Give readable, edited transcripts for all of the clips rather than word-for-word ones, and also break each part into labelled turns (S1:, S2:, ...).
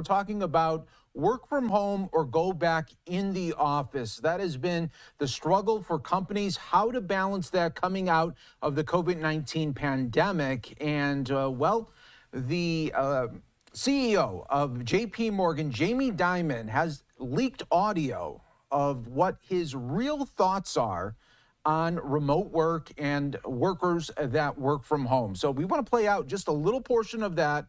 S1: We're talking about work from home or go back in the office. That has been the struggle for companies, how to balance that coming out of the COVID-19 pandemic. And, the CEO of JPMorgan, Jamie Dimon, has leaked audio of what his real thoughts are on remote work and workers that work from home. So we want to play out just a little portion of that.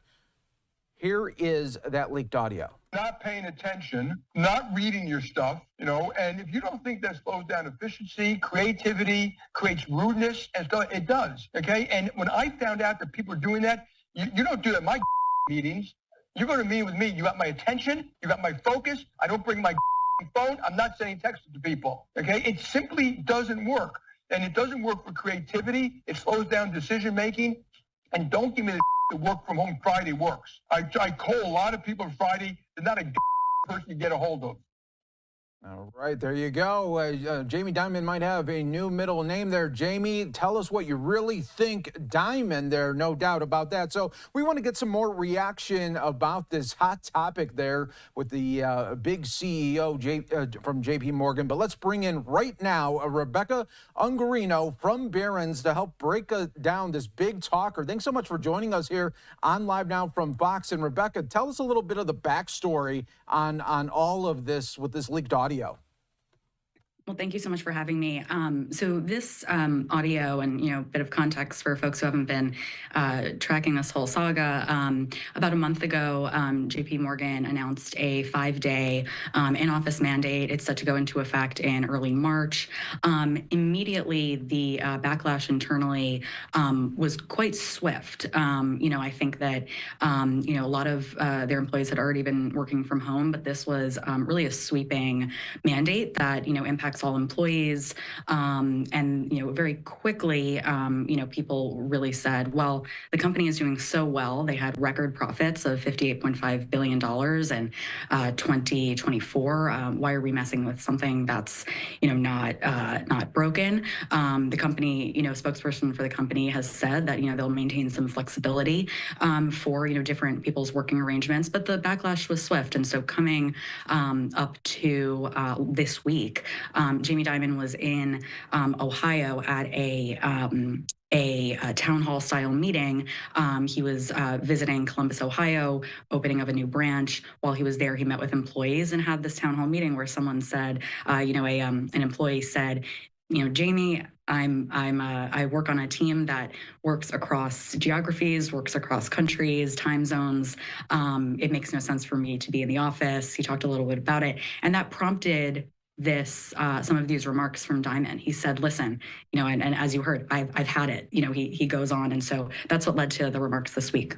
S1: Here is that leaked audio.
S2: Not paying attention, not reading your stuff, and if you don't think that slows down efficiency, creativity, creates rudeness, and stuff, it does, okay? And when I found out that people are doing that, you don't do that in my meetings. You go to meet with me, you got my attention, you got my focus. I don't bring my phone. I'm not sending texts to people, okay? It simply doesn't work. And it doesn't work for creativity. It slows down decision-making. And don't give me the work from home Friday works. I call a lot of people on Friday. They're not a person to get a hold of.
S1: All right, there you go. Jamie Dimon might have a new middle name there. Jamie, tell us what you really think Dimon there, no doubt about that. So we want to get some more reaction about this hot topic there with the big CEO from JPMorgan. But let's bring in right now Rebecca Ungarino from Barron's to help break down this big talker. Thanks so much for joining us here on Live Now from Fox. And Rebecca, tell us a little bit of the backstory on all of this with this leaked audio.
S3: Well, thank you so much for having me. So this audio and, bit of context for folks who haven't been tracking this whole saga, about a month ago, JPMorgan announced a 5-day in-office mandate. It's set to go into effect in early March. Immediately, the backlash internally was quite swift. I think that, a lot of their employees had already been working from home, but this was really a sweeping mandate that, impacts all employees. And very quickly, people really said, well, the company is doing so well. They had record profits of $58.5 billion in 2024. Why are we messing with something that's, not broken? The company, spokesperson for the company has said that, they'll maintain some flexibility for, different people's working arrangements, but the backlash was swift. And so coming up to this week, Jamie Dimon was in Ohio at a town hall style meeting. He was visiting Columbus, Ohio, opening of a new branch. While he was there, he met with employees and had this town hall meeting where someone said, an employee said, Jamie, I work on a team that works across geographies, works across countries, time zones. It makes no sense for me to be in the office. He talked a little bit about it, and that prompted some of these remarks from Dimon. He said, listen, and as you heard, I've had it. He goes on, and so that's what led to the remarks this week.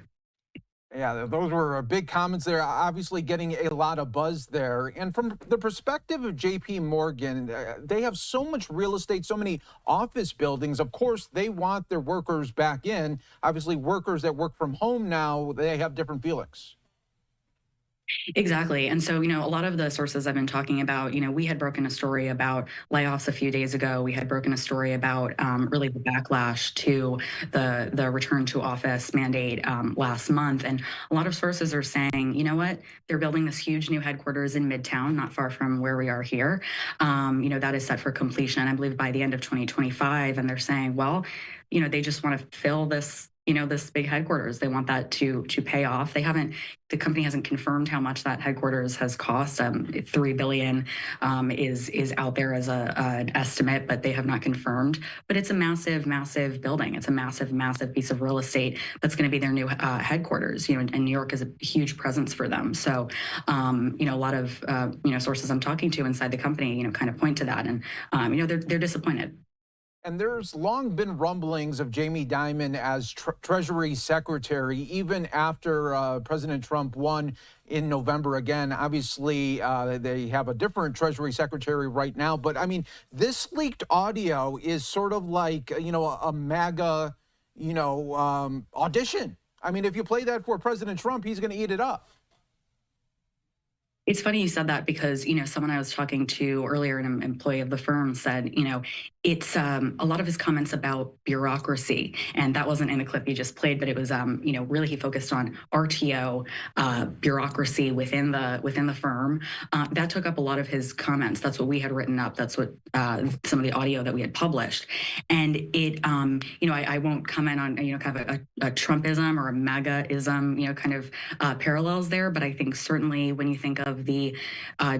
S1: Yeah, those were big comments there, obviously getting a lot of buzz there. And from the perspective of JPMorgan, they have so much real estate, so many office buildings. Of course, they want their workers back in. Obviously, workers that work from home now, they have different feelings.
S3: Exactly. And so, a lot of the sources I've been talking about, we had broken a story about layoffs a few days ago. We had broken a story about really the backlash to the return to office mandate last month. And a lot of sources are saying, you know what, they're building this huge new headquarters in Midtown, not far from where we are here. That is set for completion, I believe, by the end of 2025. And they're saying, well, they just want to fill this this big headquarters. They want that to pay off. The company hasn't confirmed how much that headquarters has cost. $3 billion is out there as an estimate, but they have not confirmed. But it's a massive, massive building. It's a massive, massive piece of real estate that's going to be their new headquarters. And New York is a huge presence for them. So, a lot of sources I'm talking to inside the company, kind of point to that, and they're disappointed.
S1: And there's long been rumblings of Jamie Dimon as Treasury Secretary, even after President Trump won in November again. Obviously, they have a different Treasury Secretary right now. But, I mean, this leaked audio is sort of like, a MAGA, audition. I mean, if you play that for President Trump, he's going to eat it up.
S3: It's funny you said that because, someone I was talking to earlier, an employee of the firm said, it's a lot of his comments about bureaucracy. And that wasn't in the clip you just played, but it was, really he focused on RTO, bureaucracy within the firm. That took up a lot of his comments. That's what we had written up. That's what some of the audio that we had published. And it, I won't comment on, kind of a Trumpism or a MAGA-ism, kind of parallels there. But I think certainly when you think of the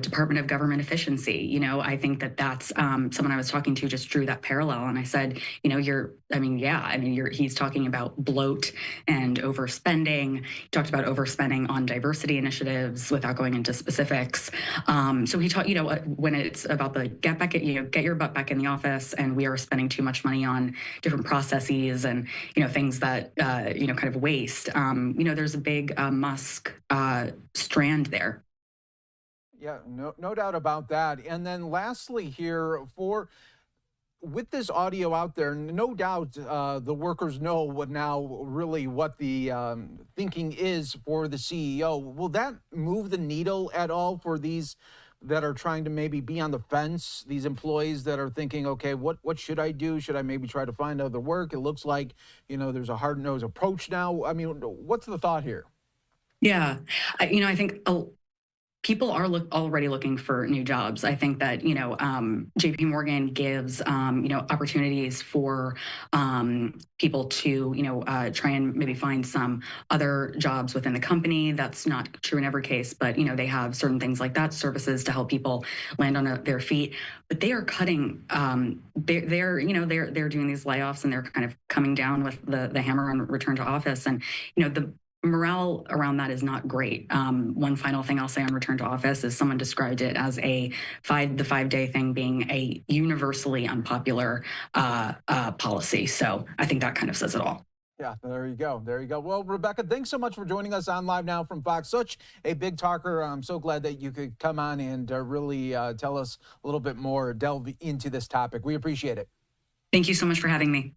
S3: Department of Government Efficiency, I think that's someone I was talking to just drew that parallel. And I said, he's talking about bloat and overspending. He talked about overspending on diversity initiatives without going into specifics. So he taught, when it's about the get your butt back in the office, and we are spending too much money on different processes and, things that, kind of waste. There's a big Musk strand there.
S1: Yeah, no doubt about that. And then lastly here, with this audio out there, no doubt the workers know what the thinking is for the CEO. Will that move the needle at all for these that are trying to maybe be on the fence, these employees that are thinking, okay, what should I do? Should I maybe try to find other work? It looks like, there's a hard-nosed approach now. I mean, what's the thought here?
S3: Yeah, I think people are already looking for new jobs. I think that, JPMorgan gives, opportunities for people to, try and maybe find some other jobs within the company. That's not true in every case, but, they have certain things like that, services to help people land on their feet. But they are cutting, they're doing these layoffs, and they're kind of coming down with the hammer on return to office. And, the morale around that is not great. One final thing I'll say on return to office is someone described it as the 5-day thing being a universally unpopular policy. So I think that kind of says it all.
S1: Yeah, there you go. There you go. Well, Rebecca, thanks so much for joining us on Live Now from Fox. Such a big talker. I'm so glad that you could come on and really tell us a little bit more, delve into this topic. We appreciate it.
S3: Thank you so much for having me.